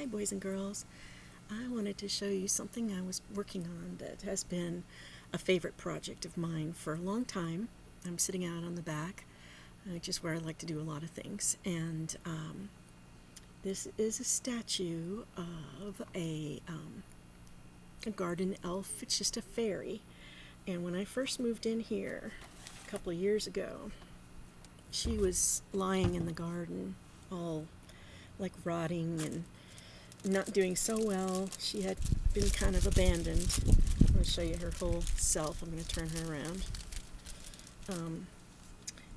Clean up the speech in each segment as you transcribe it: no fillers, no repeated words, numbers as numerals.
Hi boys and girls. I wanted to show you something I was working on that has been a favorite project of mine for a long time. I'm sitting out on the back, which is where I like to do a lot of things, and this is a statue of a garden elf. It's just a fairy, and when I first moved in here a couple of years ago, she was lying in the garden all like rotting and not doing so well. She had been kind of abandoned. I'm going to show you her whole self. I'm going to turn her around.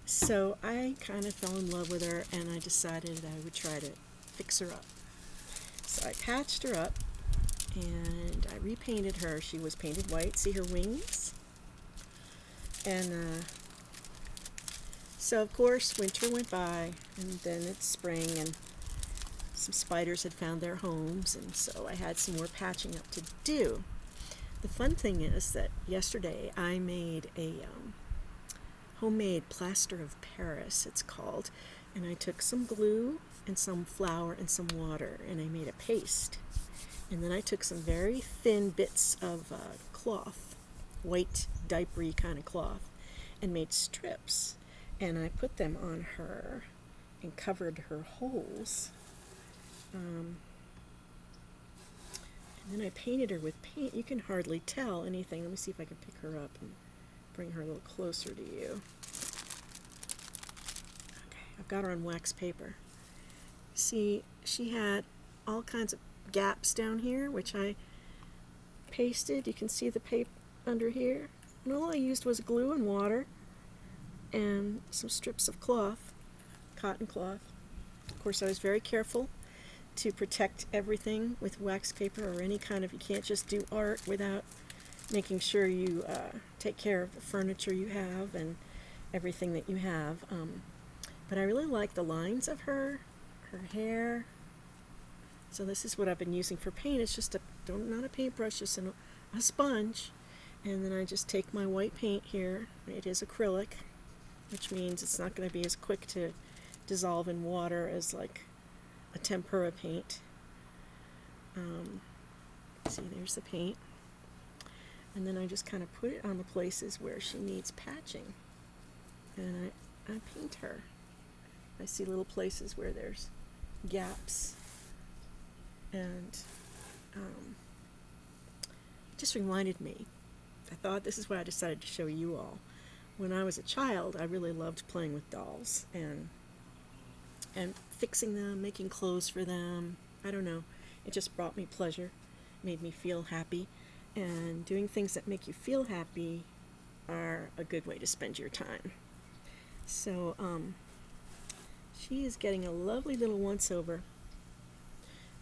So I kind of fell in love with her, and I decided I would try to fix her up. So I patched her up, and I repainted her. She was painted white. See her wings? And so of course winter went by, and then it's spring, and some spiders had found their homes, and so I had some more patching up to do. The fun thing is that yesterday I made a homemade plaster of Paris, it's called, and I took some glue and some flour and some water, and I made a paste. And then I took some very thin bits of cloth, white diapery kind of cloth, and made strips, and I put them on her and covered her holes. And then I painted her with paint. You can hardly tell anything. Let me see if I can pick her up and bring her a little closer to you. Okay, I've got her on wax paper. See, she had all kinds of gaps down here, which I pasted. You can see the paper under here. And all I used was glue and water and some strips of cloth, cotton cloth. Of course, I was very careful to protect everything with wax paper or any kind of, you can't just do art without making sure you take care of the furniture you have and everything that you have. But I really like the lines of her hair. So this is what I've been using for paint. It's just not a paintbrush, just a sponge. And then I just take my white paint here. It is acrylic, which means it's not going to be as quick to dissolve in water as like a tempera paint. See, there's the paint. And then I just kind of put it on the places where she needs patching. And I paint her. I see little places where there's gaps. And it just reminded me. I thought this is what I decided to show you all. When I was a child, I really loved playing with dolls and fixing them, making clothes for them. I don't know. It just brought me pleasure, made me feel happy. And doing things that make you feel happy are a good way to spend your time. So she is getting a lovely little once-over.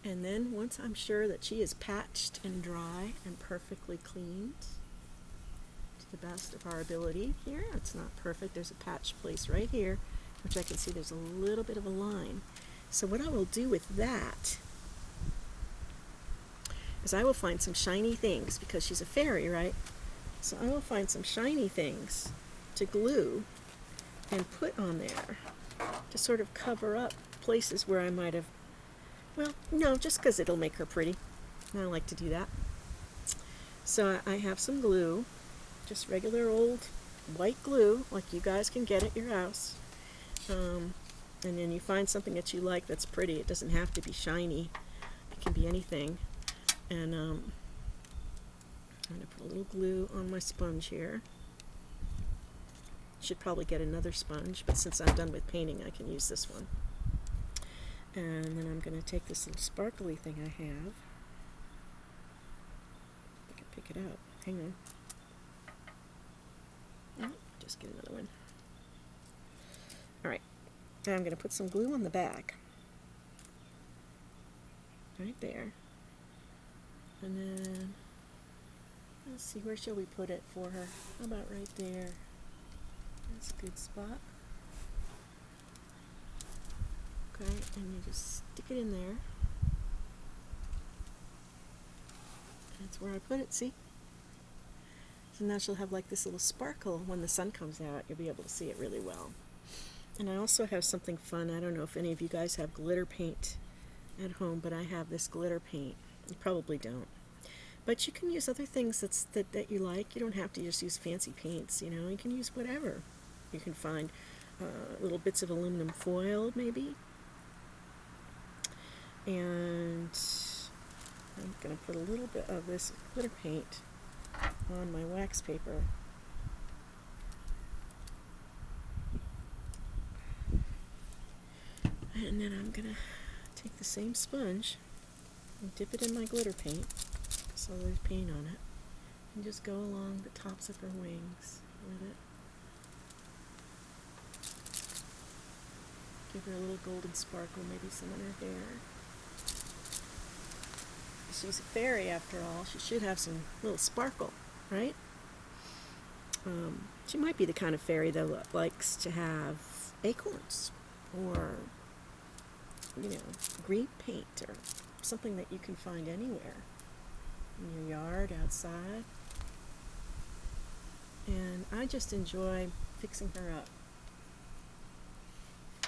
And then once I'm sure that she is patched and dry and perfectly cleaned, to the best of our ability here, it's not perfect. There's a patch place right here, which I can see there's a little bit of a line. So what I will do with that is I will find some shiny things, because she's a fairy, right? So I will find some shiny things to glue and put on there to sort of cover up places where I might have, well, no, just because it'll make her pretty. I like to do that. So I have some glue, just regular old white glue, like you guys can get at your house. And then you find something that you like that's pretty. It doesn't have to be shiny. It can be anything. And I'm going to put a little glue on my sponge here. Should probably get another sponge, but since I'm done with painting, I can use this one. And then I'm going to take this little sparkly thing I have. I can pick it out. Hang on. Oh, just get another one. Alright. Now I'm going to put some glue on the back. Right there. And then, let's see, where shall we put it for her? How about right there? That's a good spot. Okay, and you just stick it in there. That's where I put it, see? So now she'll have like this little sparkle. When the sun comes out, you'll be able to see it really well. And I also have something fun. I don't know if any of you guys have glitter paint at home, but I have this glitter paint. You probably don't. But you can use other things that you like. You don't have to just use fancy paints, you know. You can use whatever. You can find little bits of aluminum foil, maybe. And I'm going to put a little bit of this glitter paint on my wax paper. And then I'm going to take the same sponge and dip it in my glitter paint, so there's paint on it, and just go along the tops of her wings with it. Give her a little golden sparkle, maybe some in her hair. She's a fairy after all. She should have some little sparkle, right? She might be the kind of fairy that likes to have acorns or, you know, green paint or something that you can find anywhere in your yard, outside. And I just enjoy fixing her up.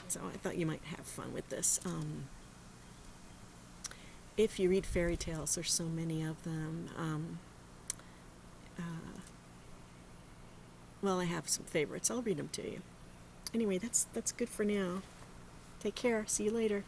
So I thought you might have fun with this. If you read fairy tales, there's so many of them. Well, I have some favorites. I'll read them to you. Anyway, that's good for now. Take care. See you later.